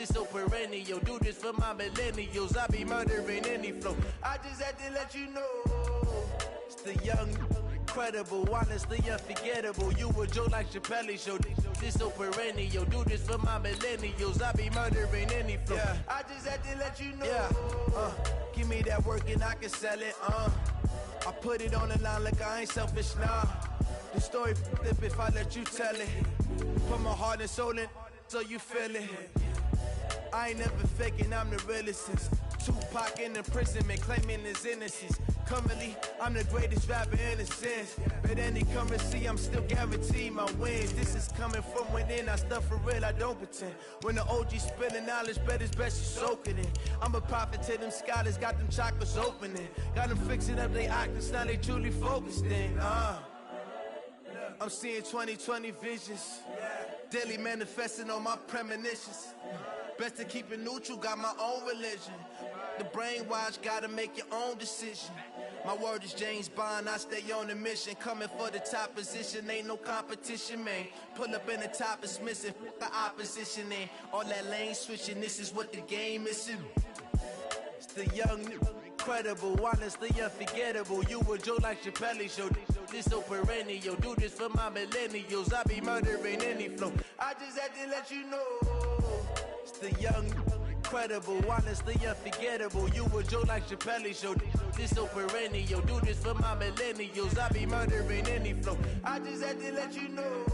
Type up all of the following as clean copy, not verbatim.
This so perennial, do this for my millennials. I be murdering any flow. I just had to let you know. It's the young, incredible, honestly unforgettable. You a Joe like Chappelle show. This so perennial, do this for my millennials. I be murdering any flow. Yeah. I just had to let you know. Yeah. Give me that work and I can sell it. I put it on the line like I ain't selfish, nah. The story flip if I let you tell it. Put my heart and soul in so you feel it. I ain't never faking, I'm the realest since Tupac in imprisonment, claiming his innocence. Currently, I'm the greatest rapper in a sense. But any currency, I'm still guaranteed my wins. This is coming from within, I stuff for real, I don't pretend. When the OG spilling knowledge, bet it's best you soak it in. I'm a prophet to them scholars, got them chakras opening. Got them fixing up their octaves, now they truly focused in. I'm seeing 2020 visions. Daily manifesting on my premonitions. Best to keep it neutral, got my own religion. The brainwash, gotta make your own decision. My word is James Bond, I stay on a mission. Coming for the top position, ain't no competition, man. Pull up in the top is missing, the opposition ain't. All that lane switching, this is what the game is. It's the young, incredible, honestly unforgettable. You a Joe like Chappelle show. This so perennial, do this for my millennials. I be murdering any flow. I just had to let you know. It's the young, incredible, honestly unforgettable. You a Joe like Chappelle show. This so perennial, do this for my millennials. I be murdering any flow. I just had to let you know.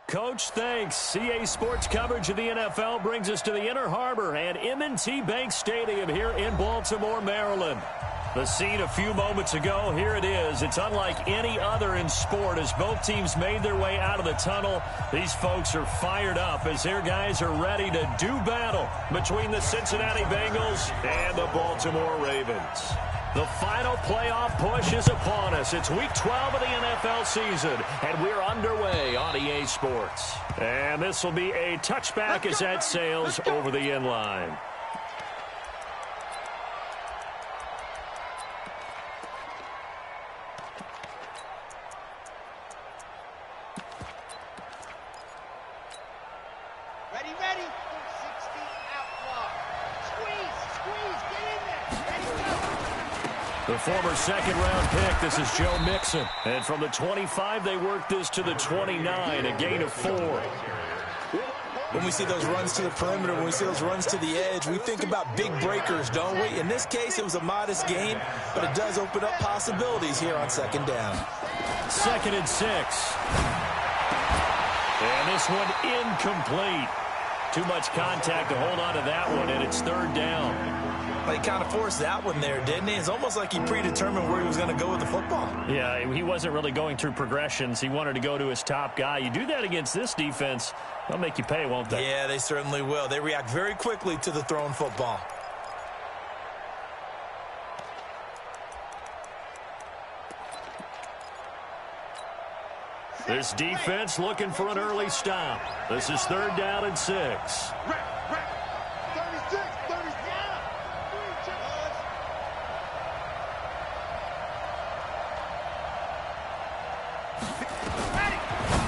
Coach, thanks. CA Sports coverage of the NFL brings us to the Inner Harbor and M&T Bank Stadium here in Baltimore, Maryland. The scene a few moments ago, here it is. It's unlike any other in sport as both teams made their way out of the tunnel. These folks are fired up as their guys are ready to do battle between the Cincinnati Bengals and the Baltimore Ravens. The final playoff push is upon us. It's Week 12 of the NFL season, and we're underway on EA Sports. And this will be a touchback as that sails over the end line. The The former second-round pick, this is Joe Mixon. And from the 25, they work this to the 29, a gain of 4. When we see those runs to the perimeter, when we see those runs to the edge, we think about big breakers, don't we? In this case, it was a modest gain, but it does open up possibilities here on second down. 2nd and 6. And this one incomplete. Too much contact to hold on to that one, and it's 3rd down. Well, he kind of forced that one there, didn't he? It's almost like he predetermined where he was going to go with the football. Yeah, he wasn't really going through progressions. He wanted to go to his top guy. You do that against this defense, they'll make you pay, won't they? Yeah, they certainly will. They react very quickly to the thrown football. This defense looking for an early stop. This is 3rd down and 6.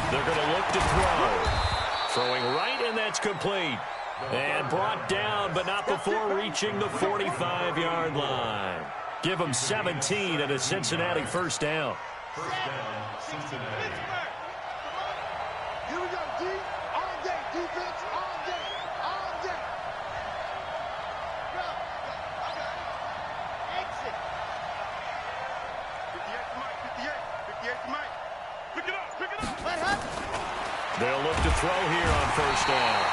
They're going to look to throw. Throwing right, and that's complete. And brought down, but not before reaching the 45-yard line. Give them 17 and a Cincinnati 1st down. Here we go, D. All day, defense, all day, all day. Go. Okay. Exit. 58 to Mike, 58 to Mike. Pick it up, pick it up. What happened? They'll look to throw here on 1st down.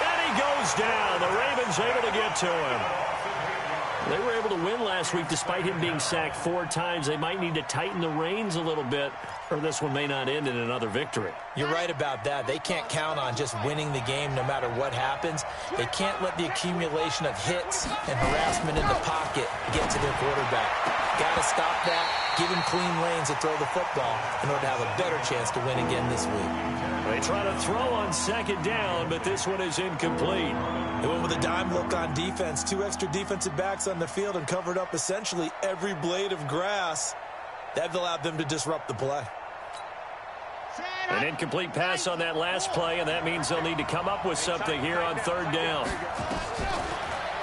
And he goes down. The Ravens able to get to him. They were able to win last week despite him being sacked 4 times. They might need to tighten the reins a little bit, or this one may not end in another victory. You're right about that. They can't count on just winning the game no matter what happens. They can't let the accumulation of hits and harassment in the pocket get to their quarterback. Got to stop that, give him clean lanes to throw the football in order to have a better chance to win again this week. They try to throw on 2nd down, but this one is incomplete. They went with a dime look on defense. 2 extra defensive backs on the field and covered up essentially every blade of grass. That allowed them to disrupt the play. An incomplete pass on that last play, and that means they'll need to come up with something here on 3rd down.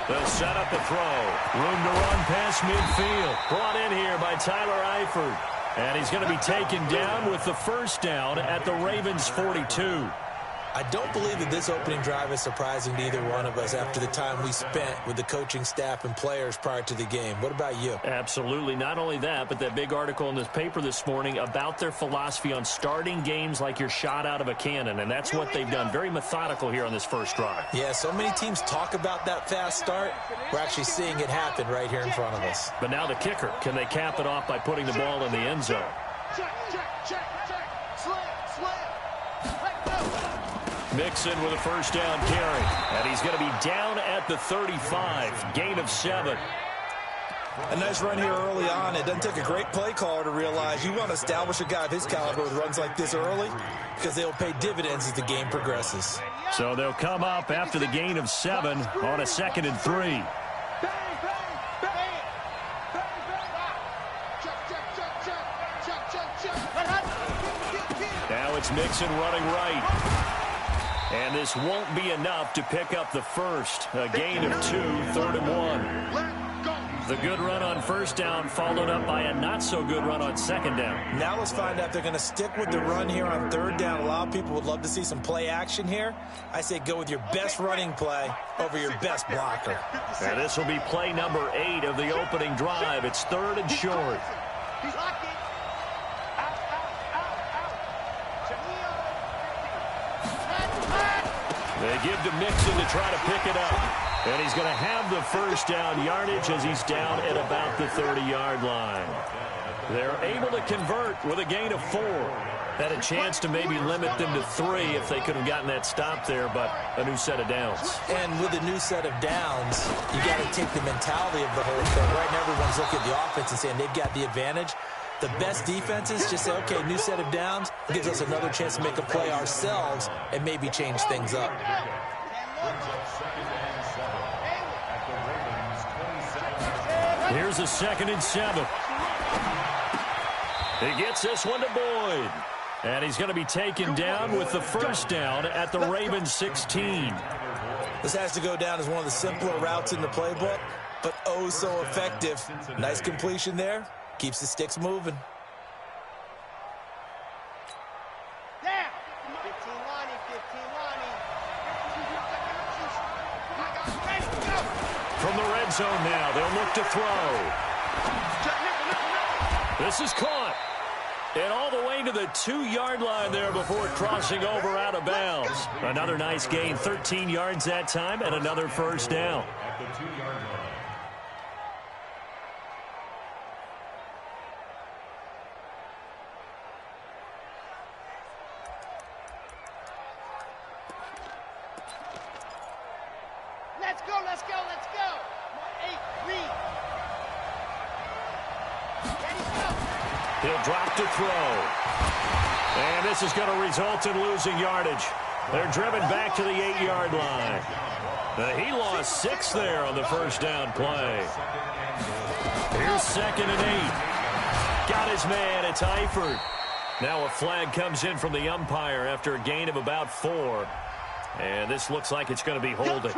They'll set up the throw. Room to run past midfield. Brought in here by Tyler Eifert. And he's going to be taken down with the 1st down at the Ravens' 42. I don't believe that this opening drive is surprising to either one of us after the time we spent with the coaching staff and players prior to the game. What about you? Absolutely. Not only that, but that big article in this paper this morning about their philosophy on starting games like you're shot out of a cannon, and that's what they've done. Very methodical here on this first drive. Yeah, so many teams talk about that fast start. We're actually seeing it happen right here in front of us. But now the kicker. Can they cap it off by putting the ball in the end zone? Check, check, check, check. Slam, slam. Let go. Mixon with a 1st down carry. And he's going to be down at the 35. Gain of 7. A nice run here early on. It doesn't take a great play caller to realize you want to establish a guy of his caliber with runs like this early because they'll pay dividends as the game progresses. So they'll come up after the gain of 7 on a 2nd and 3. Bang, bang, bang. Bang, bang. Check, check, check, check. Check, check, check. Now it's Mixon running right. And this won't be enough to pick up the first. A gain of 2, 3rd and 1. Let go. The good run on 1st down followed up by a not-so-good run on 2nd down. Now let's find out if they're going to stick with the run here on 3rd down. A lot of people would love to see some play action here. I say go with your best running play over your best blocker. And this will be play number 8 of the opening drive. It's 3rd and short. He's locked in. Out, out, out, out. They give to Mixon to try to pick it up. And he's going to have the 1st down yardage as he's down at about the 30-yard line. They're able to convert with a gain of 4. Had a chance to maybe limit them to 3 if they could have gotten that stop there, but a new set of downs. And with a new set of downs, you got to take the mentality of the whole thing. Right now, everyone's looking at the offense and saying they've got the advantage. The best defenses just say, okay, new set of downs. It gives us another chance to make a play ourselves and maybe change things up. Here's a 2nd and 7. He gets this one to Boyd. And he's going to be taken down with the 1st down at the Ravens 16. This has to go down as one of the simpler routes in the playbook. but oh so effective. Nice completion there. Keeps the sticks moving. Down. 15 lining, 15 lining. From the red zone now, they'll look to throw. This is caught. And all the way to the 2-yard line there before crossing over out of bounds. Another nice gain, 13 yards that time, and another first down. At the 2-yard line. Let's go, let's go, let's go. 8, read. Ready, go. He'll drop to throw. And this is going to result in losing yardage. They're driven back to the 8-yard line. He lost 6 there on the first down play. Here's 2nd and 8. Got his man. It's Eifert. Now a flag comes in from the umpire after a gain of about 4. And this looks like it's going to be holding.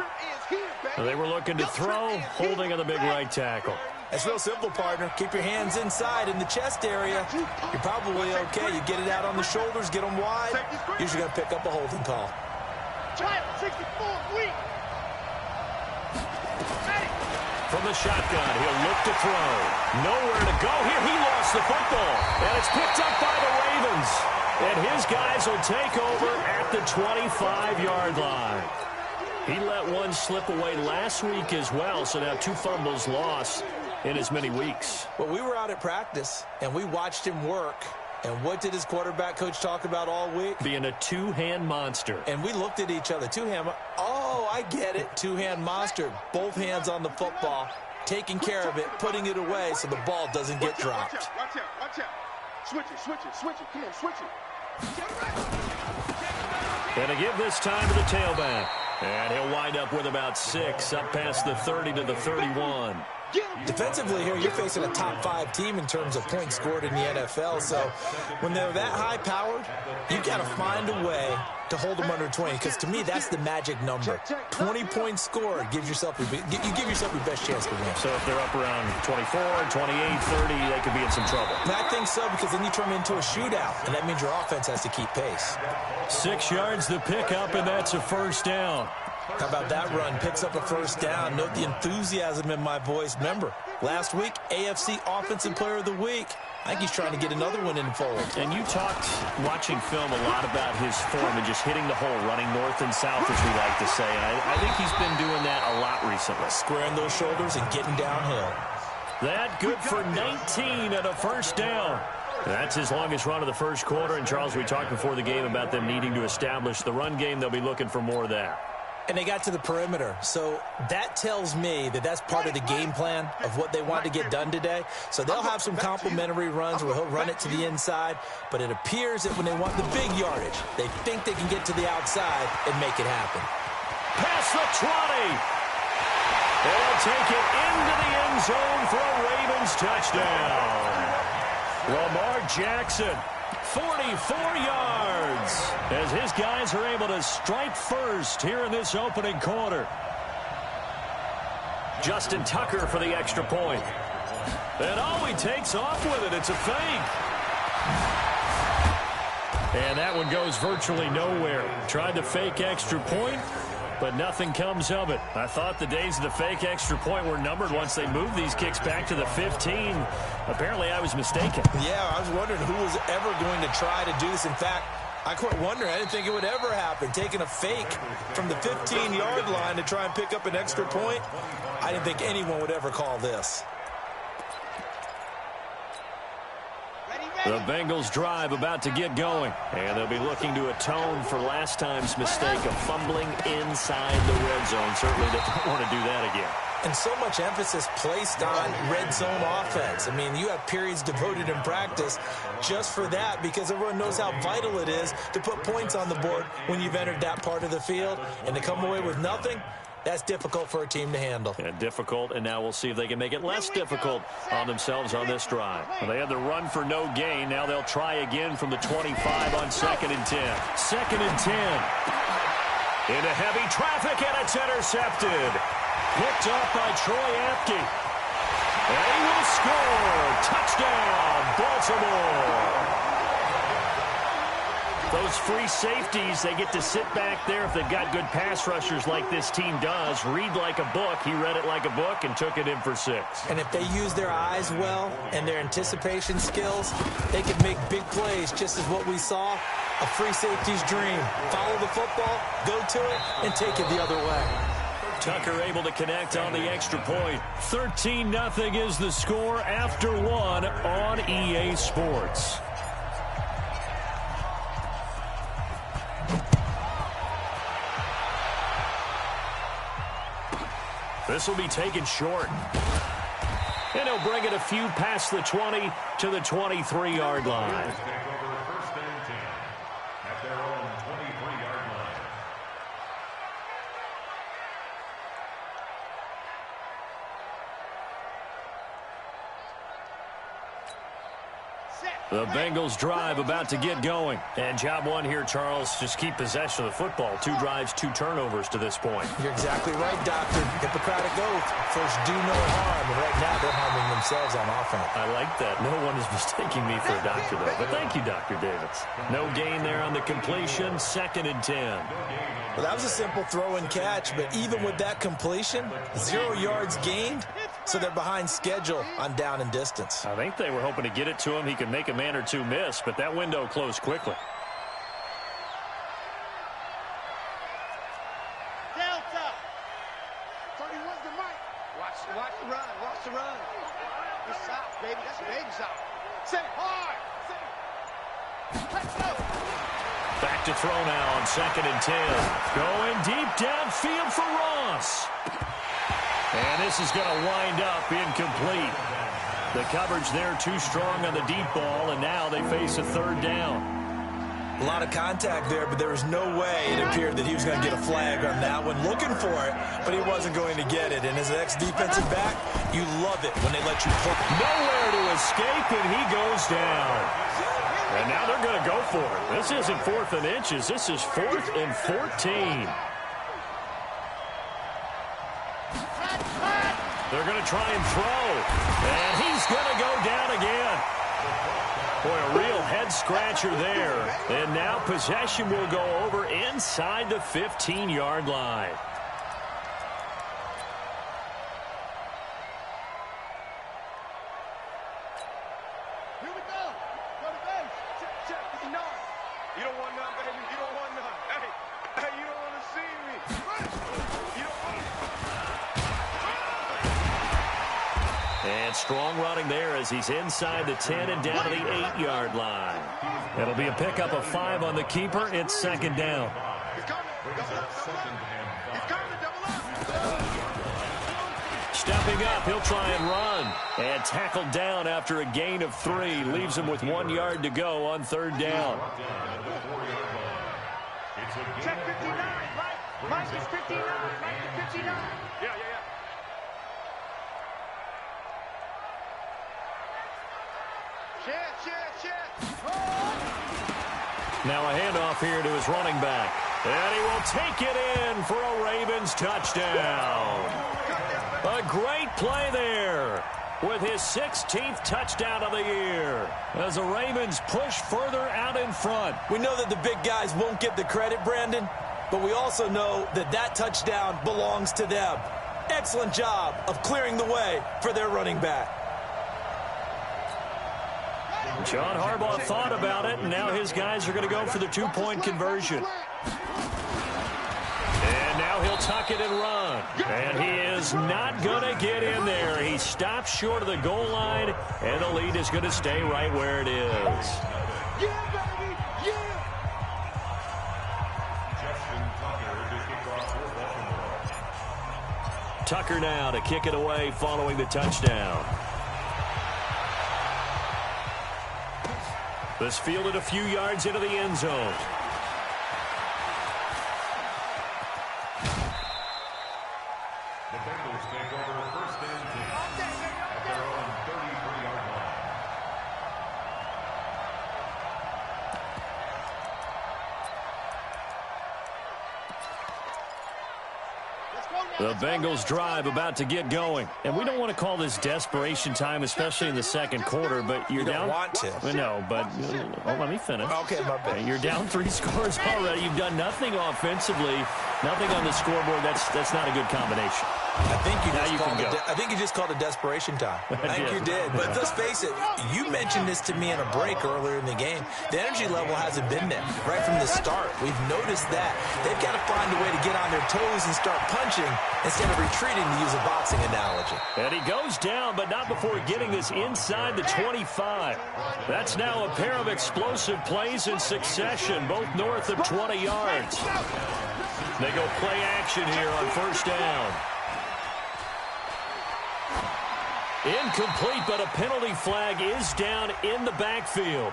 They were looking to throw, holding on the big right tackle. It's real simple, partner. Keep your hands inside in the chest area. You're probably okay. You get it out on the shoulders, get them wide. Usually going to pick up a holding call. Child, 64, weak. From the shotgun, he'll look to throw. Nowhere to go here. He lost the football. And it's picked up by the Ravens. And his guys will take over at the 25-yard line. He let one slip away last week as well, so now 2 fumbles lost in as many weeks. Well, we were out at practice, and we watched him work. And what did his quarterback coach talk about all week? Being a 2-hand monster. And we looked at each other. 2-hand. Oh, I get it. 2-hand monster. Both hands on the football, taking care of it, putting it away so the ball doesn't get dropped. Watch out, watch out. Switch it, switch it, switch it. Come on, switch it. And to give this time to the tailback. And he'll wind up with about 6, up past the 30 to the 31. Defensively here, you're facing a top 5 team in terms of points scored in the NFL. So when they're that high-powered, you've got to find a way to hold them under 20. Because to me, that's the magic number. 20 points scored gives yourself you give yourself your best chance to win. So if they're up around 24, 28, 30, they could be in some trouble. And I think so, because then you turn into a shootout, and that means your offense has to keep pace. 6 yards the pickup, and that's a first down. How about that run? Picks up a first down. Note the enthusiasm in my voice. Remember, last week, AFC Offensive Player of the Week. I think he's trying to get another one in the fold. And you talked, watching film, a lot about his form and just hitting the hole, running north and south, as we like to say. And I think he's been doing that a lot recently. Squaring those shoulders and getting downhill. That good for 19 and a first down. That's his longest run of the first quarter. And, Charles, we talked before the game about them needing to establish the run game. They'll be looking for more of that. And they got to the perimeter. So that tells me that that's part of the game plan of what they want to get done today. So they'll have some complimentary runs where he'll run it to the inside. But it appears that when they want the big yardage, they think they can get to the outside and make it happen. Past the 20. They'll take it into the end zone for a Ravens touchdown. Lamar Jackson, 44 yards, as his guys are able to strike first here in this opening quarter. Justin Tucker for the extra point. And he takes off with it. It's a fake. And that one goes virtually nowhere. Tried to fake extra point, but nothing comes of it. I thought the days of the fake extra point were numbered once they moved these kicks back to the 15. Apparently, I was mistaken. Yeah, I was wondering who was ever going to try to do this. In fact, I quit wondering. I didn't think it would ever happen. Taking a fake from the 15-yard line to try and pick up an extra point, I didn't think anyone would ever call this. The Bengals drive about to get going. And they'll be looking to atone for last time's mistake of fumbling inside the red zone. Certainly they don't want to do that again. And so much emphasis placed on red zone offense. I mean, you have periods devoted in practice just for that, because everyone knows how vital it is to put points on the board when you've entered that part of the field. And to come away with nothing, that's difficult for a team to handle. Yeah, difficult, and now we'll see if they can make it less difficult on themselves on this drive. Well, they had the run for no gain. Now they'll try again from the 25 on 2nd and 10. 2nd and 10. Into heavy traffic, and it's intercepted. Picked off by Troy Apke. And he will score. Touchdown, Baltimore. Those free safeties, they get to sit back there if they've got good pass rushers like this team does. Read like a book. He read it like a book and took it in for 6. And if they use their eyes well and their anticipation skills, they can make big plays, just as what we saw. A free safety's dream. Follow the football, go to it, and take it the other way. Tucker able to connect on the extra point. 13-0 is the score after 1 on EA Sports. This will be taken short. And he'll bring it a few past the 20 to the 23-yard line. The Bengals drive about to get going. And job one here, Charles, just keep possession of the football. 2 drives, 2 turnovers to this point. You're exactly right, Doctor. Hippocratic oath. First, do no harm. And right now, they're harming themselves on offense. I like that. No one is mistaking me for a doctor, though. But thank you, Dr. Davis. No gain there on the completion. 2nd and 10. Well, that was a simple throw and catch, but even with that completion, 0 yards gained, so they're behind schedule on down and distance. I think they were hoping to get it to him. He could make a man or 2 miss, but that window closed quickly. Delta. 31's the mic. Watch the run. Watch the run. Good shot, baby. That's a baby shot. Say hard. Let's go. Back to throw now on 2nd and 10. Going deep downfield for Ross. And this is going to wind up incomplete. The coverage there too strong on the deep ball, and now they face a 3rd down. A lot of contact there, but there was no way it appeared that he was going to get a flag on that one. Looking for it, but he wasn't going to get it. And as an ex-defensive back, you love it when they let you pull. Nowhere to escape, and he goes down. And now they're going to go for it. This isn't 4th and inches. This is 4th and 14. They're going to try and throw. And he's going to go down again. Boy, a real head-scratcher there. And now possession will go over inside the 15-yard line. Here we go. Go to base. Check. No. You don't want none, baby. You don't want none. Hey, you don't want to see me. You don't want to. And strong running there as he's inside the 10 and down to the 8-yard line. It'll be a pickup of 5 on the keeper. It's 2nd down. He's coming. Double up. He's coming. Double up. Stepping up, he'll try and run. And tackled down after a gain of 3. Leaves him with 1 yard to go on 3rd down. Check 59. Mike is 59. Mike is 59. Yeah. Shit. Now a handoff here to his running back. And he will take it in for a Ravens touchdown. A great play there with his 16th touchdown of the year as the Ravens push further out in front. We know that the big guys won't get the credit, Brandon, but we also know that that touchdown belongs to them. Excellent job of clearing the way for their running back. John Harbaugh thought about it, and now his guys are going to go for the 2-point conversion. And now he'll tuck it and run. And he is not going to get in there. He stops short of the goal line, and the lead is going to stay right where it is. Tucker now to kick it away following the touchdown. This fielded a few yards into the end zone. The Bengals take over 1st and 10 at their own 33-yard line. Let's go now. The Bengals drive about to get going. And we don't want to call this desperation time, especially in the second quarter, but you're down. You don't want to. No, but let me finish. Okay, my bad. You're down 3 scores already. You've done nothing offensively, nothing on the scoreboard. That's not a good combination. I think you just called it desperation time. I think you did. But let's face it, you mentioned this to me in a break earlier in the game. The energy level hasn't been there right from the start. We've noticed that. They've got to find a way to get on their toes and start punching instead of retreating, to use a boxing analogy. And he goes down, but not before getting this inside the 25. That's now a pair of explosive plays in succession, both north of 20 yards. They go play action here on first down. Incomplete, but a penalty flag is down in the backfield.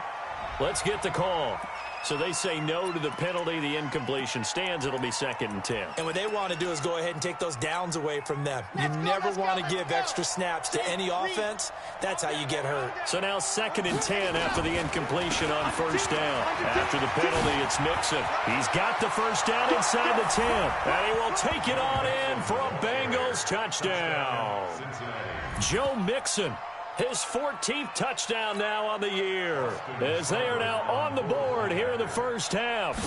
Let's get the call. So they say no to the penalty. The incompletion stands. It'll be 2nd and 10. And what they want to do is go ahead and take those downs away from them. You never want to give extra snaps to any offense. That's how you get hurt. So now 2nd and 10 after the incompletion on first down. After the penalty, it's Mixon. He's got the first down inside the 10. And he will take it on in for a Bengals touchdown. Joe Mixon. His 14th touchdown now on the year, as they are now on the board here in the first half.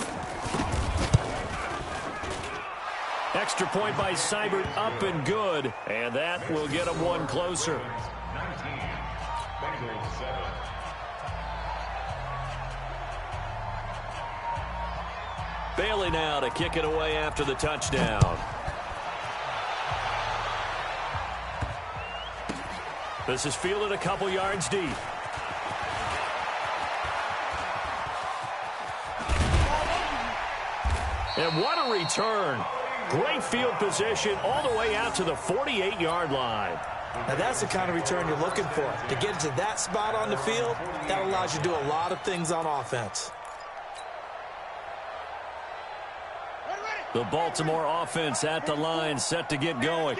Extra point by Seibert, up and good, and that will get them one closer. Bailey now to kick it away after the touchdown. This is fielded a couple yards deep. And what a return. Great field position all the way out to the 48-yard line. Now that's the kind of return you're looking for. To get to that spot on the field, that allows you to do a lot of things on offense. The Baltimore offense at the line, set to get going.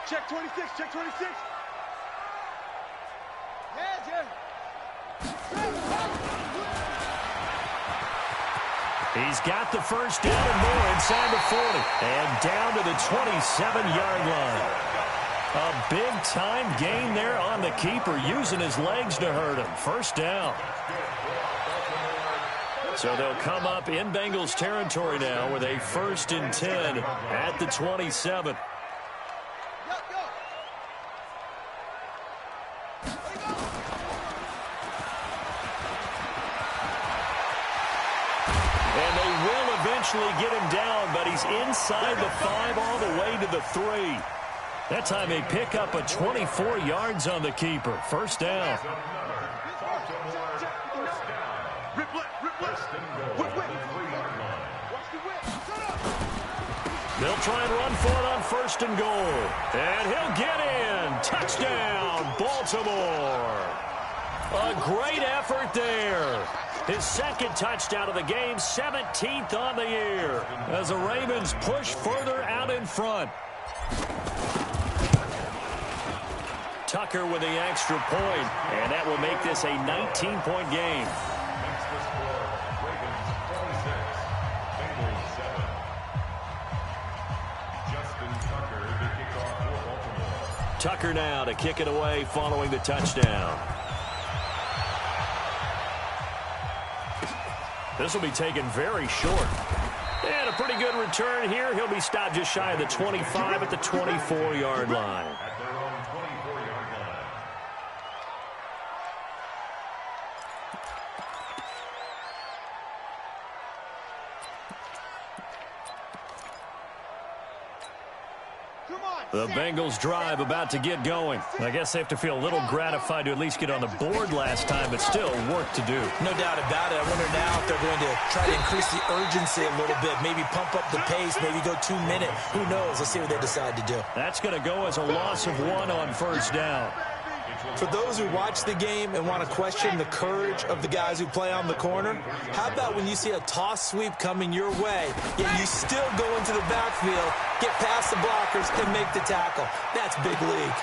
Check 26, check 26. He's got the first down and more inside the 40. And down to the 27-yard line. A big-time gain there on the keeper, using his legs to hurt him. First down. So they'll come up in Bengals territory now with a 1st and 10 at the 27. Get him down, but he's inside the 5 all the way to the 3. That time they pick up a 24 yards on the keeper. First down. They'll try and run for it on 1st and goal. And he'll get in. Touchdown, Baltimore. A great effort there. His 2nd touchdown of the game, 17th on the year, as the Ravens push further out in front. Tucker with the extra point, and that will make this a 19-point game. Tucker now to kick it away following the touchdown. This will be taken very short. And a pretty good return here. He'll be stopped just shy of the 25 at the 24-yard line. At their own 24-yard line. The Bengals drive about to get going. I guess they have to feel a little gratified to at least get on the board last time, but still work to do. No doubt about it. I wonder now if they're going to try to increase the urgency a little bit, maybe pump up the pace, maybe go 2 minute. Who knows? Let's see what they decide to do. That's going to go as a loss of 1 on first down. For those who watch the game and want to question the courage of the guys who play on the corner, how about when you see a toss sweep coming your way, yet you still go into the backfield, get past the blockers, and make the tackle? That's big league.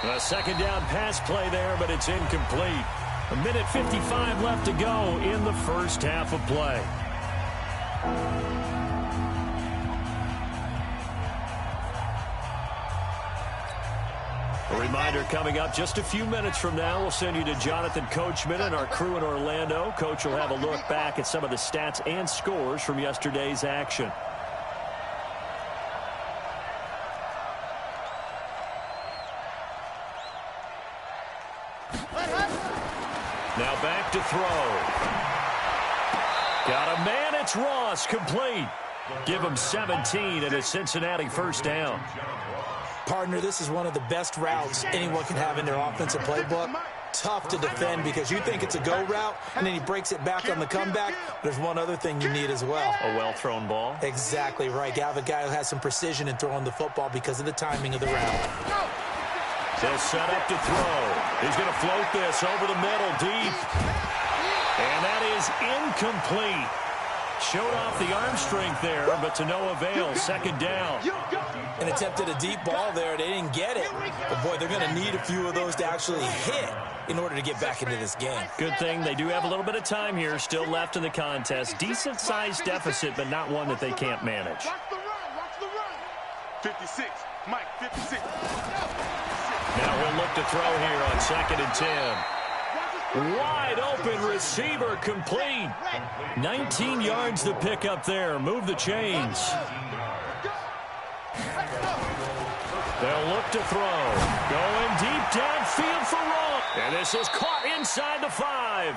A 2nd down pass play there, but it's incomplete. A minute 55 left to go in the first half of play. A reminder coming up just a few minutes from now. We'll send you to Jonathan Coachman and our crew in Orlando. Coach will have a look back at some of the stats and scores from yesterday's action. Now back to throw. Got a man, it's Ross, complete. Give him 17 and a Cincinnati first down. Partner, this is one of the best routes anyone can have in their offensive playbook. Tough to defend because you think it's a go route, and then he breaks it back on the comeback. There's one other thing you need as well. A well-thrown ball. Exactly right. You have a guy who has some precision in throwing the football because of the timing of the route. They'll set up to throw. He's going to float this over the middle deep. And that is incomplete. Showed off the arm strength there, but to no avail. Second down. And attempted a deep ball there. They didn't get it. But, boy, they're going to need a few of those to actually hit in order to get back into this game. Good thing they do have a little bit of time here still left in the contest. Decent-sized deficit, but not one that they can't manage. Watch the run. Watch the run. 56. Mike, 56. Now he'll look to throw here on 2nd and 10. Wide open receiver complete. 19 yards to pick up there. Move the chains. They'll look to throw. Going deep downfield for Ross. And this is caught inside the 5.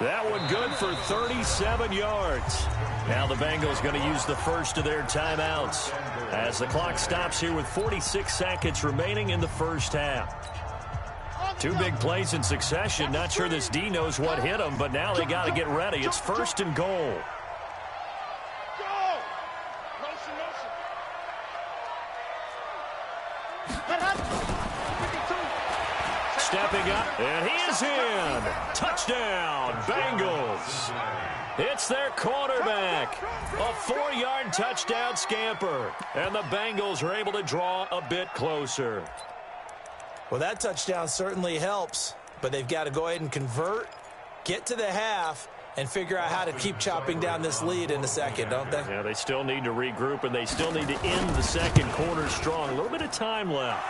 That one good for 37 yards. Now the Bengals going to use the first of their timeouts as the clock stops here with 46 seconds remaining in the first half. Two big plays in succession. Not sure this D knows what hit them, but now they got to get ready. It's 1st and goal. Stepping up, and he is in. Touchdown, Bengals. It's their quarterback. A 4-yard touchdown scamper. And the Bengals are able to draw a bit closer. Well, that touchdown certainly helps, but they've got to go ahead and convert, get to the half, and figure out how to keep chopping down this lead in the second, don't they? Yeah, they still need to regroup, and they still need to end the second quarter strong. A little bit of time left.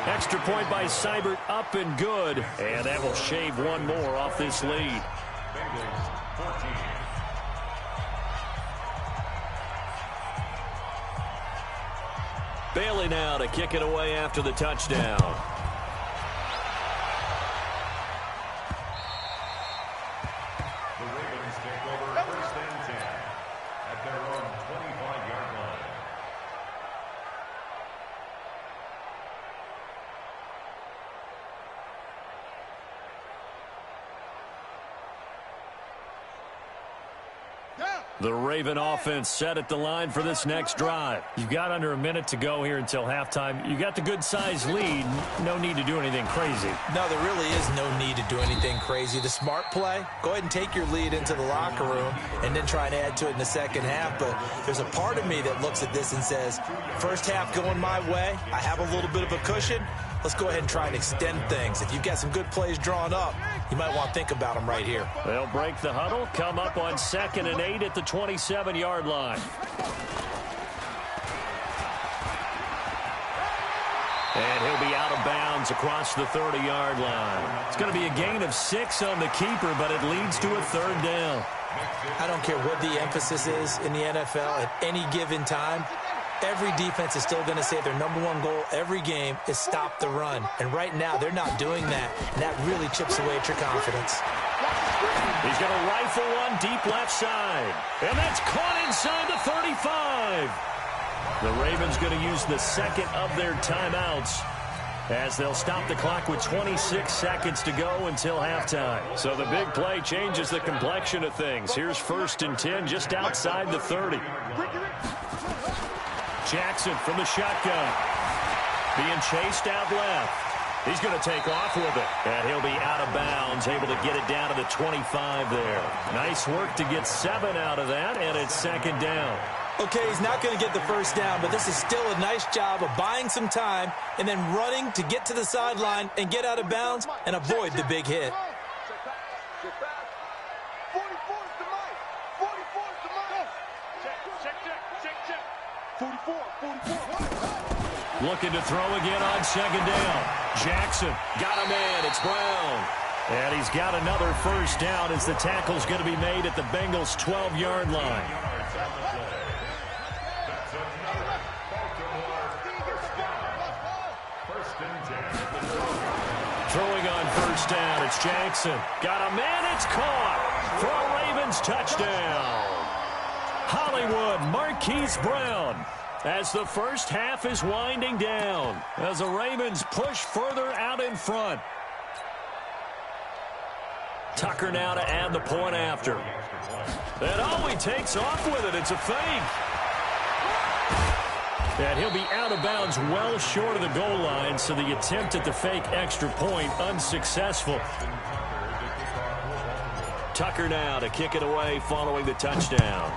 Extra point by Seibert, up and good, and that will shave one more off this lead. Bailey now to kick it away after the touchdown. The Raven offense set at the line for this next drive. You've got under a minute to go here until halftime. You got the good-sized lead. No need to do anything crazy. No, there really is no need to do anything crazy. The smart play, go ahead and take your lead into the locker room and then try and add to it in the second half. But there's a part of me that looks at this and says, first half going my way, I have a little bit of a cushion. Let's go ahead and try and extend things. If you've got some good plays drawn up, you might want to think about them right here. They'll break the huddle, come up on 2nd and 8 at the 27-yard line. And he'll be out of bounds across the 30-yard line. It's going to be a gain of 6 on the keeper, but it leads to a 3rd down. I don't care what the emphasis is in the NFL at any given time. Every defense is still going to say their #1 goal every game is stop the run. And right now, they're not doing that. And that really chips away at your confidence. He's going to rifle one deep left side. And that's caught inside the 35. The Ravens going to use the second of their timeouts as they'll stop the clock with 26 seconds to go until halftime. So the big play changes the complexion of things. Here's 1st and 10 just outside the 30. Jackson from the shotgun. Being chased out left. He's going to take off with it. And he'll be out of bounds, able to get it down to the 25 there. Nice work to get 7 out of that, and it's 2nd down. Okay, he's not going to get the first down, but this is still a nice job of buying some time and then running to get to the sideline and get out of bounds and avoid the big hit. Looking to throw again on second down. Jackson got a man. It's Brown. And he's got another first down as the tackle's going to be made at the Bengals' 12-yard line. Throwing on first down, it's Jackson. Got a man, it's caught for a Ravens touchdown. Hollywood Marquise Brown as the first half is winding down as the Ravens push further out in front. Tucker now to add the point after. And he takes off with it. It's a fake. And he'll be out of bounds well short of the goal line, so the attempt at the fake extra point unsuccessful. Tucker now to kick it away following the touchdown.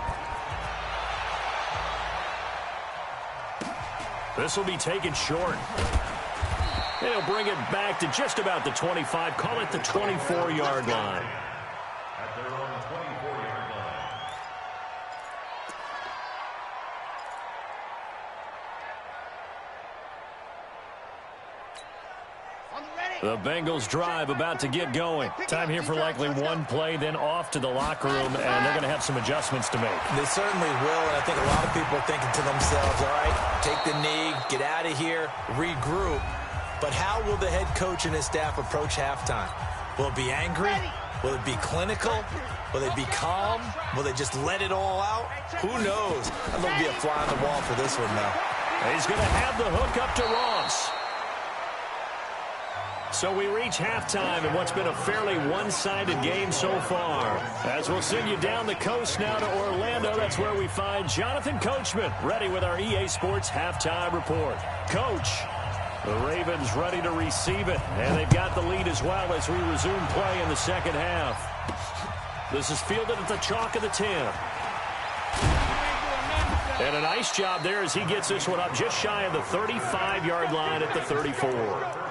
This will be taken short. And he'll bring it back to just about the 25. Call it the 24-yard line. At their own 24-yard line. The Bengals drive about to get going. Time here for likely one play, then off to the locker room, and they're going to have some adjustments to make. They certainly will, and I think a lot of people are thinking to themselves, all right, take the knee, get out of here, regroup. But how will the head coach and his staff approach halftime? Will it be angry? Will it be clinical? Will they be calm? Will they just let it all out? Who knows? I think there'll be a fly on the wall for this one, though. He's going to have the hook up to Ross. So we reach halftime in what's been a fairly one-sided game so far. As we'll send you down the coast now to Orlando, that's where we find Jonathan Coachman ready with our EA Sports halftime report. Coach, the Ravens ready to receive it, and they've got the lead as well as we resume play in the second half. This is fielded at the chalk of the 10. And a nice job there as he gets this one up just shy of the 35-yard line at the 34.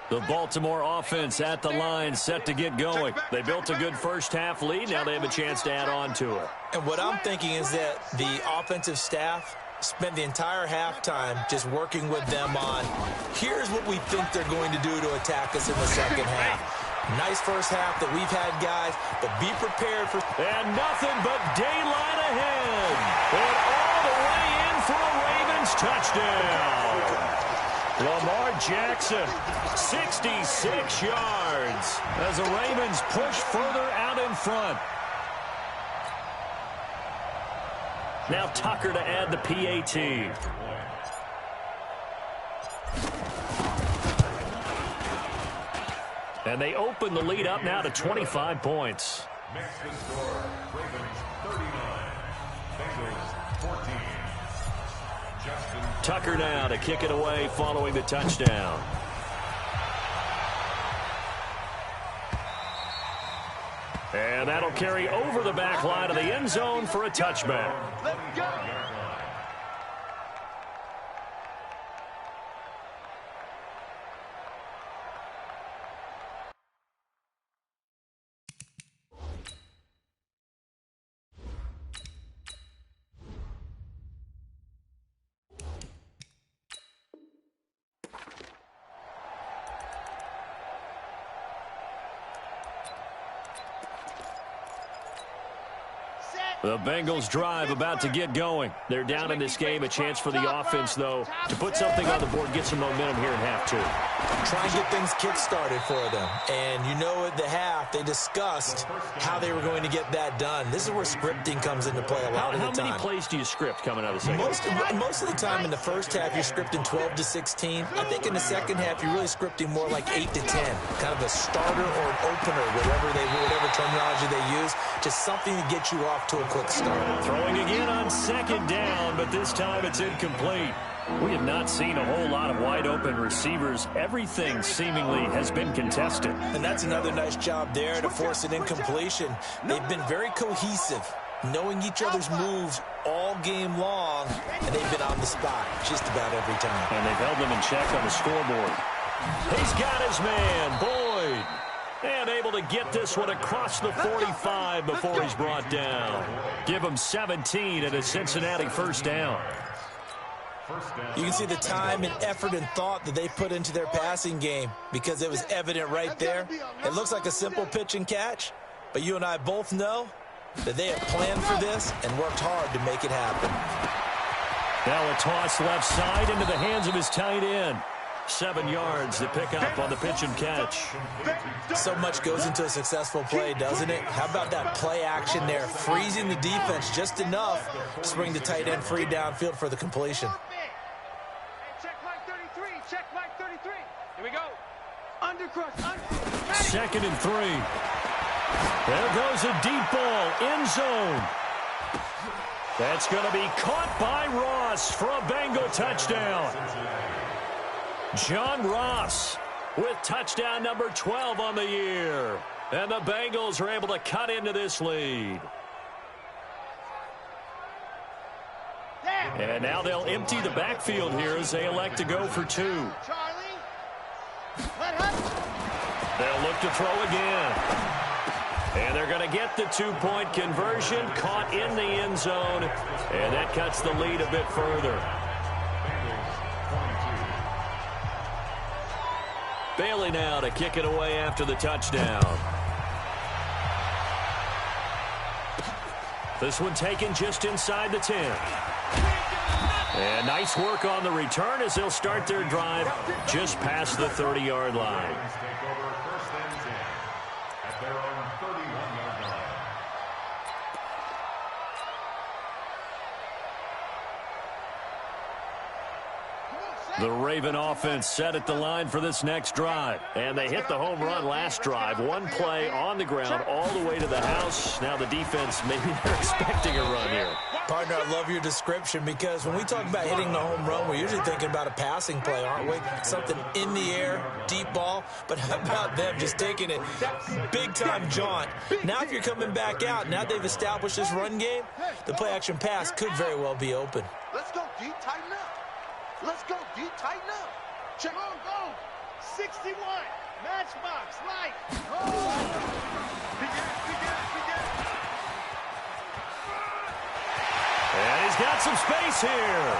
The Baltimore offense at the line, set to get going. They built a good first-half lead. Now they have a chance to add on to it. And what I'm thinking is that the offensive staff spent the entire halftime just working with them on, here's what we think they're going to do to attack us in the second half. Nice first half that we've had, guys, but be prepared for... And nothing but daylight ahead. And all the way in for a Ravens touchdown. Lamar Jackson, 66 yards as the Ravens push further out in front. Now Tucker to add the PAT. And they open the lead up now to 25 points. Makes the score, Ravens 39, Bengals 14. Tucker now to kick it away following the touchdown. And that'll carry over the back line of the end zone for a touchback. Let's go. The Bengals drive about to get going. They're down in this game. A chance for the offense, though, to put something on the board, get some momentum here in half two. Try and get things kick-started for them. And you know at the half, they discussed how they were going to get that done. This is where scripting comes into play a lot of the time. How many plays do you script coming out of the second half? Most of the time in the first half, you're scripting 12 to 16. I think in the second half, you're really scripting more like 8 to 10. Kind of a starter or an opener, whatever terminology they use. Just something to get you off to a quick start. Throwing again on second down, but this time it's incomplete. We have not seen a whole lot of wide-open receivers. Everything seemingly has been contested. And that's another nice job there to force an incompletion. They've been very cohesive knowing each other's moves all game long, and they've been on the spot just about every time. And they've held them in check on the scoreboard. He's got his man, Boyd. And able to get this one across the 45 before he's brought down. Give him 17 and a Cincinnati first down. You can see the time and effort and thought that they put into their passing game because it was evident right there. It looks like a simple pitch and catch, but you and I both know that they have planned for this and worked hard to make it happen. Now a toss left side into the hands of his tight end. 7 yards to pick up on the pitch and catch. So much goes into a successful play, doesn't it? How about that play action there? Freezing the defense just enough to bring the tight end free downfield for the completion. Check line 33. Check line 33. Here we go. Undercrush. 2nd and 3. There goes a deep ball. End zone. That's going to be caught by Ross for a Bengal touchdown. John Ross with touchdown number 12 on the year. And the Bengals are able to cut into this lead. And now they'll empty the backfield here as they elect to go for 2. They'll look to throw again. And they're going to get the 2-point conversion, caught in the end zone. And that cuts the lead a bit further. Bailey now to kick it away after the touchdown. This one taken just inside the 10. And nice work on the return as they'll start their drive just past the 30-yard line. The Raven offense set at the line for this next drive. And they hit the home run last drive. One play on the ground all the way to the house. Now the defense, maybe they're expecting a run here. Partner, I love your description because when we talk about hitting the home run, we're usually thinking about a passing play, aren't we? Something in the air, deep ball. But how about them just taking it big-time jaunt? Now if you're coming back out, now they've established this run game, the play-action pass could very well be open. Let's go deep, tighten up. Let's go deep, tighten up. Check. Go. 61. Matchbox, light. And he's got some space here.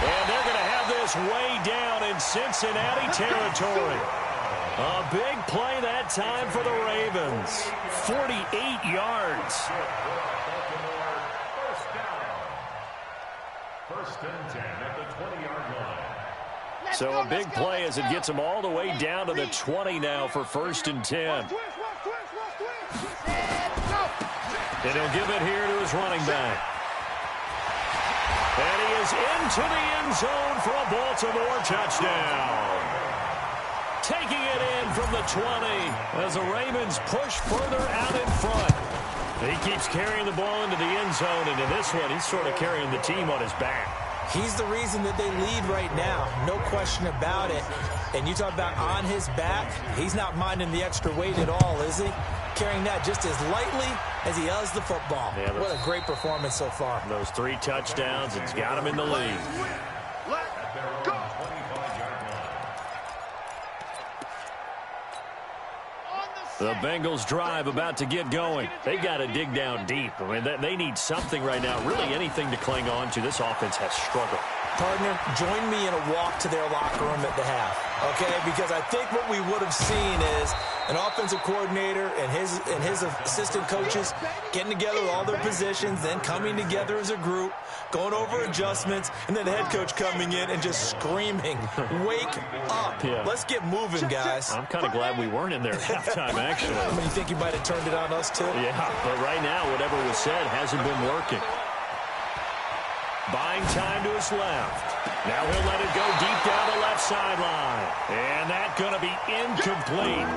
And they're going to have this way down in Cincinnati territory. A big play that time for the Ravens. 48 yards. First and 10 at the 20-yard line. So a big play as it gets them all the way down to the 20 now for 1st and 10. And he'll give it here to his running back. And he is into the end zone for a Baltimore touchdown. Taking it in from the 20 as the Ravens push further out in front. He keeps carrying the ball into the end zone, and in this one, he's sort of carrying the team on his back. He's the reason that they lead right now, no question about it. And you talk about on his back, he's not minding the extra weight at all, is he? Carrying that just as lightly as he does the football. Yeah, what a great performance so far. Those 3 touchdowns, it's got him in the lead. Let's go. The Bengals drive about to get going. They got to dig down deep. I mean, they need something right now, really anything to cling on to. This offense has struggled. Partner, join me in a walk to their locker room at the half, okay? Because I think what we would have seen is an offensive coordinator and his assistant coaches getting together with all their positions, then coming together as a group, going over adjustments, and then the head coach coming in and just screaming, wake up. Yeah. Let's get moving, guys. I'm kind of glad we weren't in there at halftime, actually. I mean, you think you might have turned it on us, too? Yeah, but right now, whatever was said hasn't been working. Buying time to his left. Now he'll let it go deep down the left sideline. And that's going to be incomplete.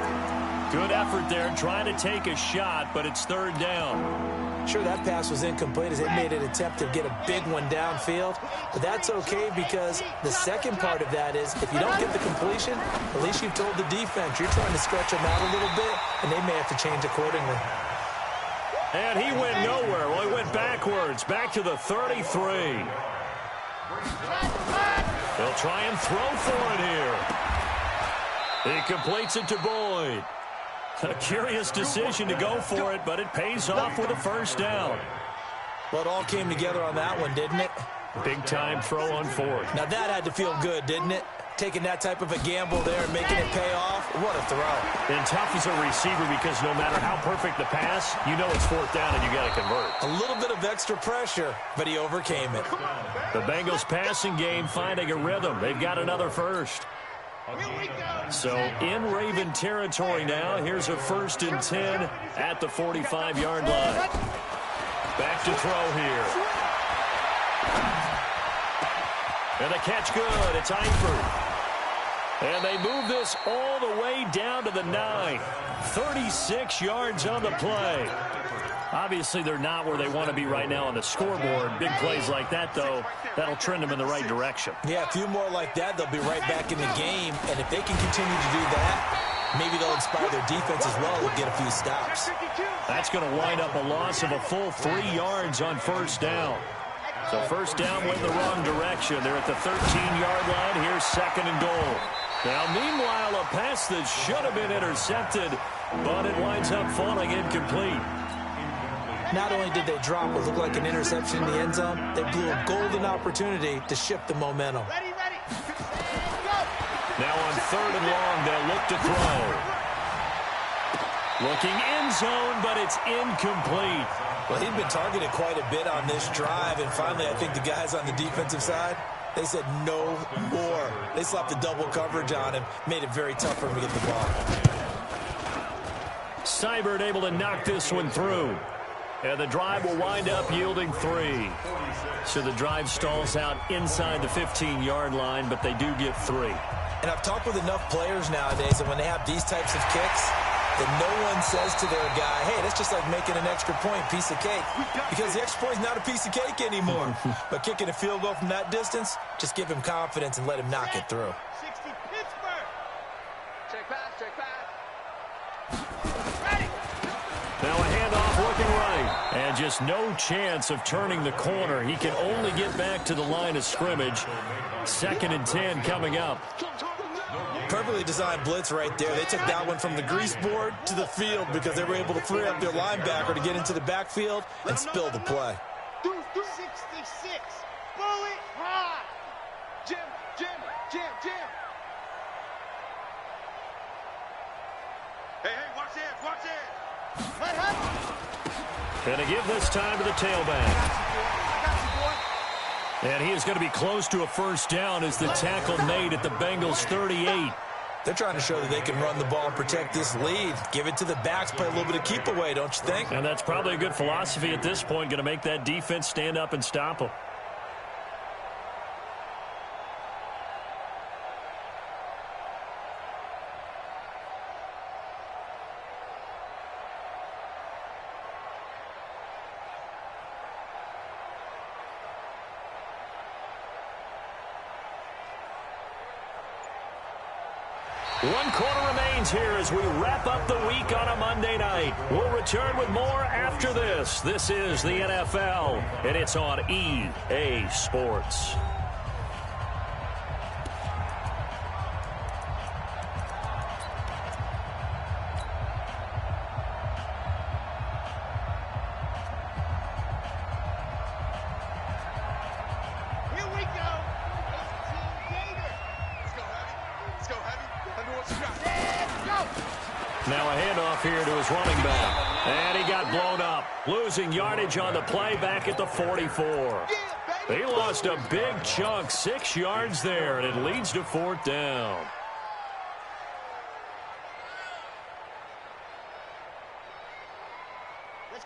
Good effort there trying to take a shot, but it's 3rd down. Sure, that pass was incomplete as they made an attempt to get a big one downfield. But that's okay because the second part of that is if you don't get the completion, at least you've told the defense you're trying to stretch them out a little bit, and they may have to change accordingly. And he went nowhere. Well, he went backwards, back to the 33. They'll try and throw for it here. He completes it to Boyd. A curious decision to go for it, but it pays off with a first down. Well, it all came together on that one, didn't it? Big-time throw on fourth. Now, that had to feel good, didn't it? Taking that type of a gamble there and making it pay off. What a throw. And tough as a receiver because no matter how perfect the pass, you know it's fourth down and you got to convert. A little bit of extra pressure, but he overcame it. The Bengals passing game finding a rhythm. They've got another first. So in Raven territory now. Here's a 1st and 10 at the 45-yard line. Back to throw here. And the catch good. It's Eifert. And they move this all the way down to the 9. 36 yards on the play. Obviously, they're not where they want to be right now on the scoreboard. Big plays like that, though, that'll trend them in the right direction. Yeah, a few more like that, they'll be right back in the game. And if they can continue to do that, maybe they'll inspire their defense as well and get a few stops. That's going to wind up a loss of a full 3 yards on first down. So first down went the wrong direction. They're at the 13-yard line. Here's 2nd and goal. Now, meanwhile, a pass that should have been intercepted, but it winds up falling incomplete. Not only did they drop what looked like an interception in the end zone, they blew a golden opportunity to shift the momentum. Now on 3rd and long, they'll look to throw. Looking end zone, but it's incomplete. Well, he'd been targeted quite a bit on this drive, and finally I think the guys on the defensive side, they said no more. They slapped the double coverage on him, made it very tough for him to get the ball. Seibert able to knock this one through. And the drive will wind up yielding 3. So the drive stalls out inside the 15-yard line, but they do get 3. And I've talked with enough players nowadays that when they have these types of kicks, that no one says to their guy, hey, that's just like making an extra point, piece of cake. Because the extra point is not a piece of cake anymore. But kicking a field goal from that distance, just give him confidence and let him knock it through. 60 Pittsburgh. Check pass, check pass. Ready. Now a handoff looking right. And just no chance of turning the corner. He can only get back to the line of scrimmage. 2nd and 10 coming up. Perfectly designed blitz right there. They took that one from the grease board to the field because they were able to free up their linebacker to get into the backfield and spill the play. 66. Bullet high. Jim. Hey, watch it. What happened? And to give this time to the tailback. And he is going to be close to a first down as the tackle made at the Bengals 38. They're trying to show that they can run the ball and protect this lead. Give it to the backs, play a little bit of keep away, don't you think? And that's probably a good philosophy at this point, going to make that defense stand up and stop them. One quarter remains here as we wrap up the week on a Monday night. We'll return with more after this. This is the NFL, and it's on EA Sports. Now a handoff here to his running back. And he got blown up. Losing yardage on the play back at the 44. He lost a big chunk, 6 yards there, and it leads to 4th down.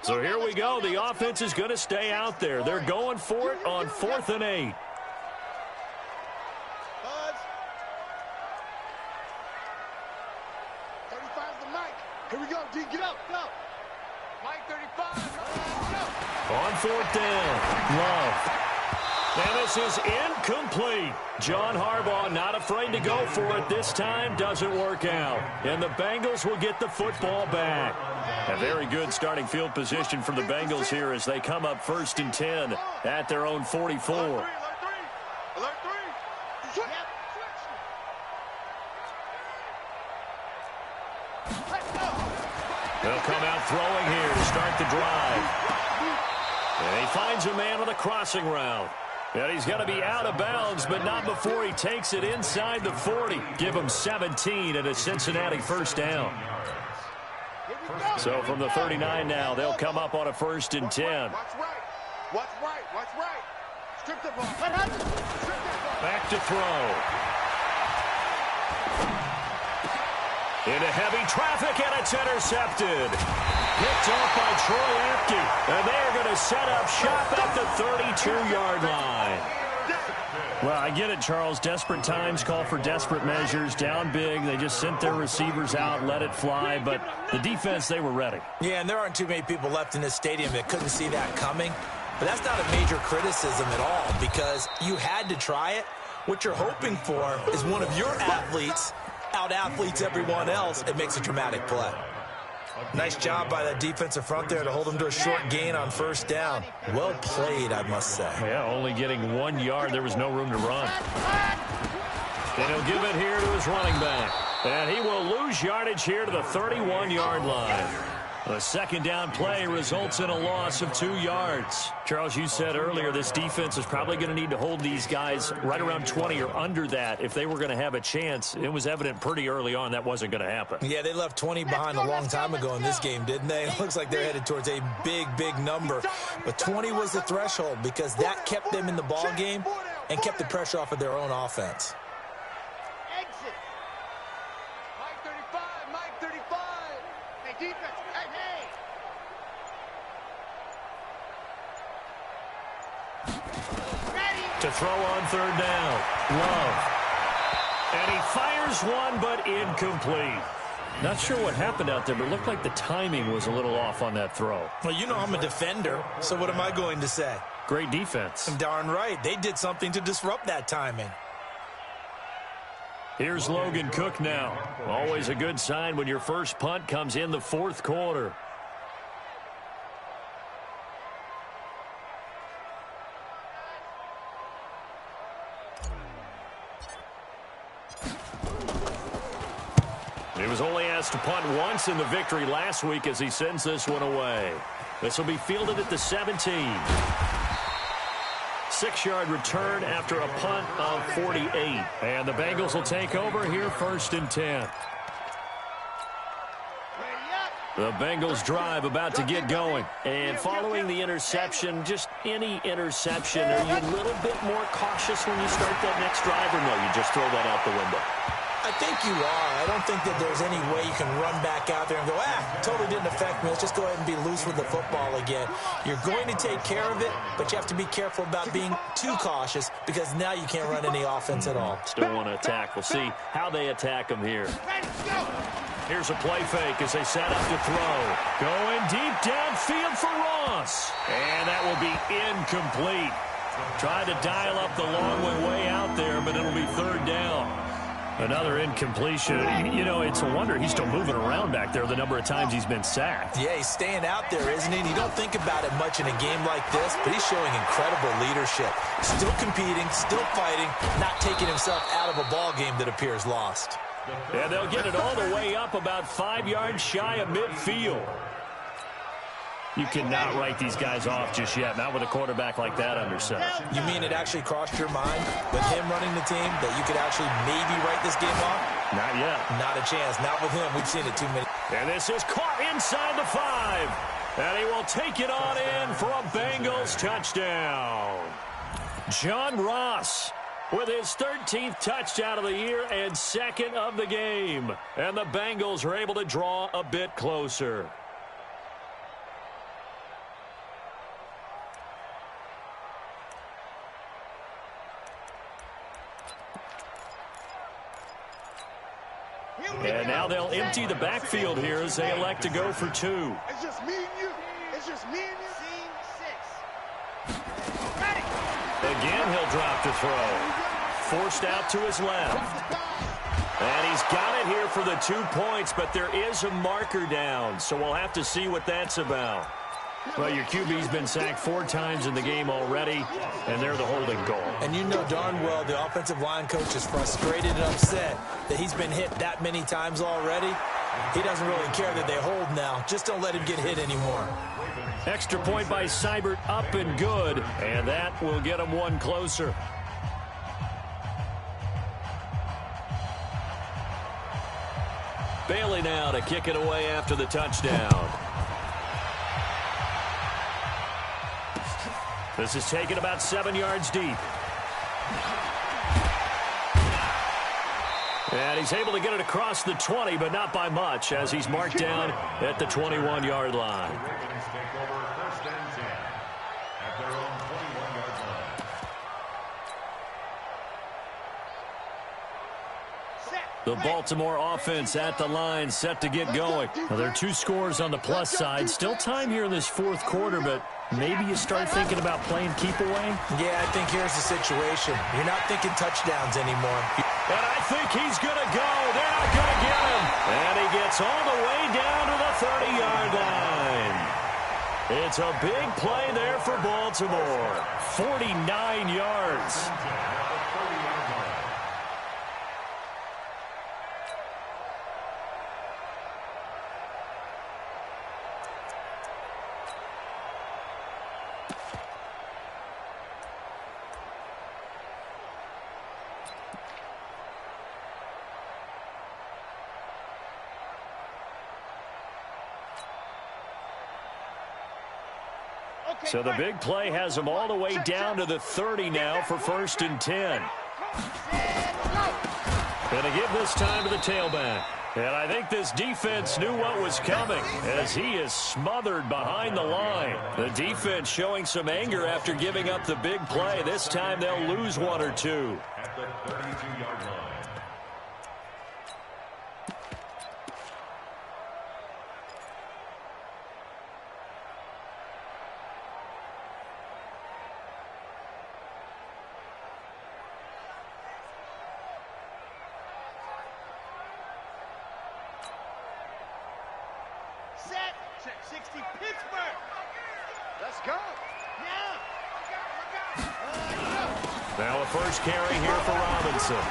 So here we go. The offense is going to stay out there. They're going for it on 4th and 8. Here we go, D, get up, go. Mike 35, On 4th down, Love. And this is incomplete. John Harbaugh not afraid to go for it this time. Doesn't work out. And the Bengals will get the football back. A very good starting field position for the Bengals here as they come up 1st and 10 at their own 44. They'll come out throwing here to start the drive. And he finds a man on the crossing route. And he's going to be out of bounds, but not before he takes it inside the 40. Give him 17 and a Cincinnati first down. So from the 39 now, they'll come up on a 1st and 10. Watch right. Strip the ball. Back to throw. Into heavy traffic, and it's intercepted. Picked off by Troy Apke. And they're going to set up shop at the 32-yard line. Well, I get it, Charles. Desperate times call for desperate measures. Down big. They just sent their receivers out, let it fly. But the defense, they were ready. Yeah, and there aren't too many people left in this stadium that couldn't see that coming. But that's not a major criticism at all because you had to try it. What you're hoping for is one of your athletes out-athletes everyone else. It makes a dramatic play. Nice job by that defensive front there to hold him to a short gain on 1st down. Well played, I must say. Yeah, only getting 1 yard. There was no room to run. And he'll give it here to his running back. And he will lose yardage here to the 31-yard line. A 2nd down play results in a loss of 2 yards. Charles, you said earlier this defense is probably going to need to hold these guys right around 20 or under that if they were going to have a chance. It was evident pretty early on that wasn't going to happen. Yeah, they left 20 behind a long time ago in this game, didn't they? It looks like they're headed towards a big, big number. But 20 was the threshold because that kept them in the ball game and kept the pressure off of their own offense. Exit. Mike 35. Hey, defense. Hey. To throw on 3rd down. Love. And he fires one, but incomplete. Not sure what happened out there, but it looked like the timing was a little off on that throw. Well, you know I'm a defender, so what am I going to say? Great defense. Darn right. They did something to disrupt that timing. Here's Logan Cook now. Always a good sign when your first punt comes in the 4th quarter. He was only asked to punt once in the victory last week as he sends this one away. This will be fielded at the 17. 6-yard return after a punt of 48. And the Bengals will take over here 1st and 10. The Bengals drive about to get going. And following the interception, just any interception, are you a little bit more cautious when you start that next drive, or no, you just throw that out the window? I think you are. I don't think that there's any way you can run back out there and go, totally didn't affect me. Let's just go ahead and be loose with the football again. You're going to take care of it, but you have to be careful about being too cautious because now you can't run any offense at all. Still want to attack. We'll see how they attack him here. Here's a play fake as they set up to throw. Going deep downfield for Ross. And that will be incomplete. Tried to dial up the long way out there, but it'll be 3rd down. Another incompletion. You know, it's a wonder he's still moving around back there the number of times he's been sacked. Yeah, he's staying out there, isn't he? And you don't think about it much in a game like this, but he's showing incredible leadership. Still competing, still fighting, not taking himself out of a ball game that appears lost. And they'll get it all the way up about 5 yards shy of midfield. You cannot write these guys off just yet, not with a quarterback like that under center. You mean it actually crossed your mind with him running the team that you could actually maybe write this game off? Not yet. Not a chance. Not with him. We've seen it too many. And this is caught inside the 5. And he will take it on in for a Bengals touchdown. John Ross with his 13th touchdown of the year and 2nd of the game. And the Bengals are able to draw a bit closer. And now they'll empty the backfield here as they elect to go for 2. It's just me and you. It's just me and you. Scene 6. Ready. Again, he'll drop to throw. Forced out to his left. And he's got it here for the 2 points, but there is a marker down, so we'll have to see what that's about. Well, your QB's been sacked 4 times in the game already, and they're the holding goal. And you know darn well the offensive line coach is frustrated and upset that he's been hit that many times already. He doesn't really care that they hold now. Just don't let him get hit anymore. Extra point by Seibert, up and good, and that will get him one closer. Bailey now to kick it away after the touchdown. This is taken about 7 yards deep. And he's able to get it across the 20, but not by much, as he's marked down at the 21-yard line. The Baltimore offense at the line, set to get going. Well, there are 2 scores on the plus side. Still time here in this 4th quarter, but maybe you start thinking about playing keep away? Yeah, I think here's the situation. You're not thinking touchdowns anymore. And I think he's going to go. They're not going to get him. And he gets all the way down to the 30-yard line. It's a big play there for Baltimore. 49 yards. So the big play has him all the way down to the 30 now for 1st and 10. Going to give this time to the tailback. And I think this defense knew what was coming as he is smothered behind the line. The defense showing some anger after giving up the big play. This time they'll lose 1 or 2. At the 32-yard line. Check 60, Pittsburgh. Let's go. Now a first carry here for Robinson.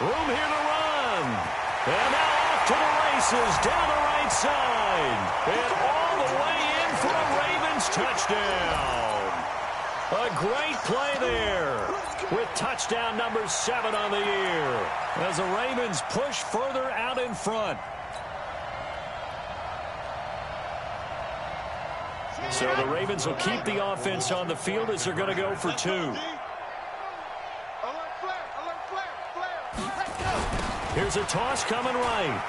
Room here to run. And now off to the races down the right side. And all the way in for a Ravens touchdown. A great play there with touchdown number 7 on the year as the Ravens push further out in front. So the Ravens will keep the offense on the field as they're going to go for 2. Here's a toss coming right.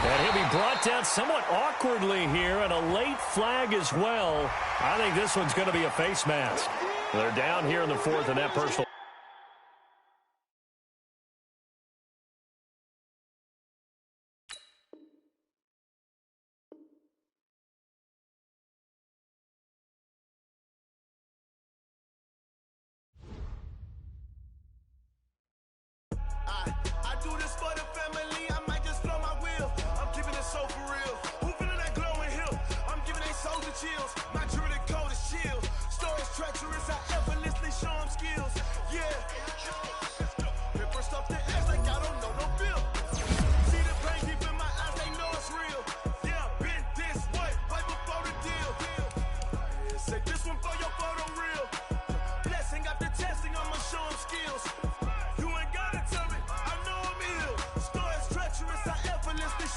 And he'll be brought down somewhat awkwardly here, and a late flag as well. I think this one's going to be a face mask. They're down here in the 4th, and that personal. I do this for the family, I might just blow my wheel. I'm keeping it so for real. Who feeling that glowing hill? I'm giving they souls the chills. My jewelry code is chill. Stories treacherous, I effortlessly show them skills. Yeah. Paper stuff the edge like I don't know no bill. See the pain deep in my eyes, they know it's real. Yeah, been this way, way before the deal. Say this one for your photo real. Blessing after testing, I'ma show them skills.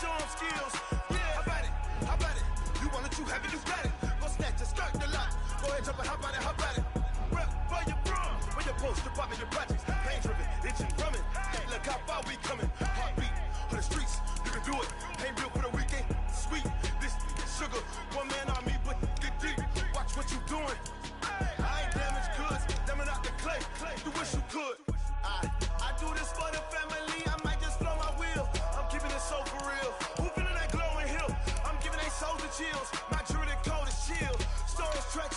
Show them skills. Yeah, how about it? You want it, you have it, you got it. Go snatch it, start the lot. Go ahead, jump it, how about it? Rep for your bro. Where your post, department, your projects. Pain driven, itching, drumming. Hey, look how far we coming. Heartbeat on the streets, you can do it. Ain't real for the weekend. Sweet, this sugar. One man on me, but get deep. Watch what you doing. I ain't damaged goods, damn out the clay. You wish you could. I do this for the family. I might just blow my wheel. I'm keeping it so for real. Who feeling that glowing hill? I'm giving they souls the chills. My jewelry code is chill. Stories track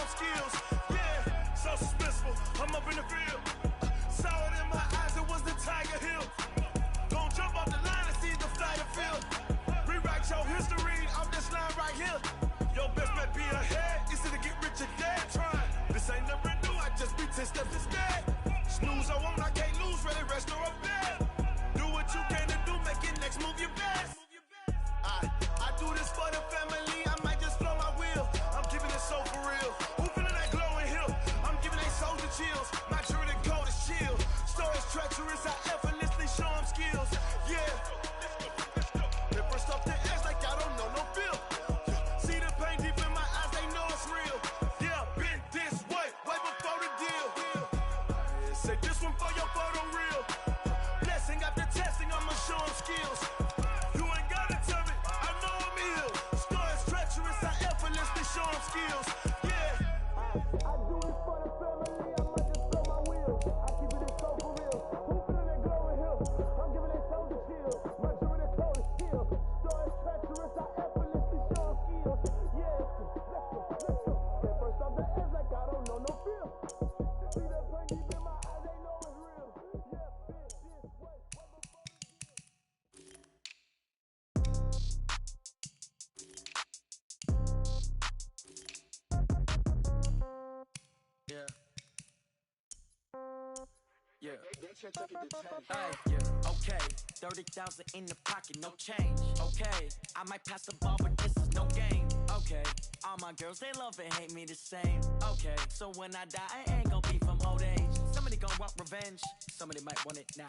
them skills. Yeah, so suspenseful. I'm up in the field. Saw it in my eyes, it was the Tiger Hill. Don't jump off the line and see the fly the field. Rewrite your history off this line right here. Your best bet be ahead. It's to get rich or dead trying. This ain't never new, I just be 10 steps instead. Snooze, I won't, I can't lose, really rest or a bed. Do what you can to do, make it next move your best. I do this for the family, I might just flow my wheel. I'm keeping it so for real. Who feeling that glowing hill? I'm giving they soldier chills. My Jordan code is chill. Stories treacherous, I effortlessly show them skills. Yeah. They burst off the edge like I don't know no feel. See the pain deep in my eyes, they know it's real. Yeah, been this way before the deal. Say this one for your photo reel. Blessing after testing, I'ma show them skills. You ain't gotta tell me, I know I'm ill. Stories treacherous, I effortlessly show them skills. Yeah. I do it for the family, I might just blow my wheel. I keep it so for real. Who feeling that glowing hill? I'm giving they soldier chill. My Jordan code is chill. Stories treacherous, I effortlessly show them skills. Yeah, let's go. They first off the edge like I don't know no feel. See that pain deep in my eyes, they know it's real. Yeah, been this way before the deal. Yeah. Yeah. Hey, yeah. Okay. 30,000 in the pocket, no change. Okay. I might pass the ball, but this is no game. Okay. All my girls, they love and hate me the same. Okay. So when I die, I ain't gon' be from old age. Somebody gon' want revenge. Somebody might want it now.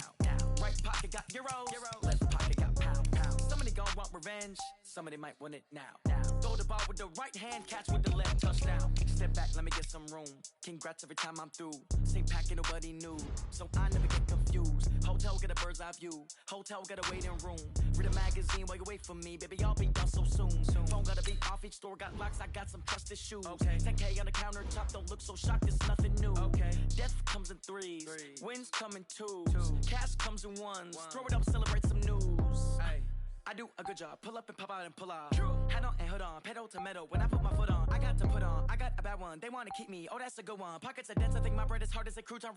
Right pocket got euros. Left pocket got pound. Somebody gon' want revenge. Somebody might want it now. Throw the ball with the right hand, catch with the left, touchdown. Step back, let me get some room. Congrats every time I'm through. Same packet, nobody knew. So I never get confused. Hotel get a bird's eye view. Hotel get a waiting room. Read a magazine while you wait for me. Baby, I'll be done so soon. Phone gotta be off, each store got locks. I got some trusted shoes. Okay. 10K on the countertop, don't look so shocked, it's nothing new. Okay. Death comes in threes. Wins come in twos. Cash comes in ones. Throw it up, celebrate some news. Ay. I do a good job. Pull up and pop out and pull out. True. Head on and hood on. Pedal to metal. When I put my foot on, I got to put on. I got a bad one. They want to keep me. Oh, that's a good one. Pockets are dense. I think my bread is hard as a crouton.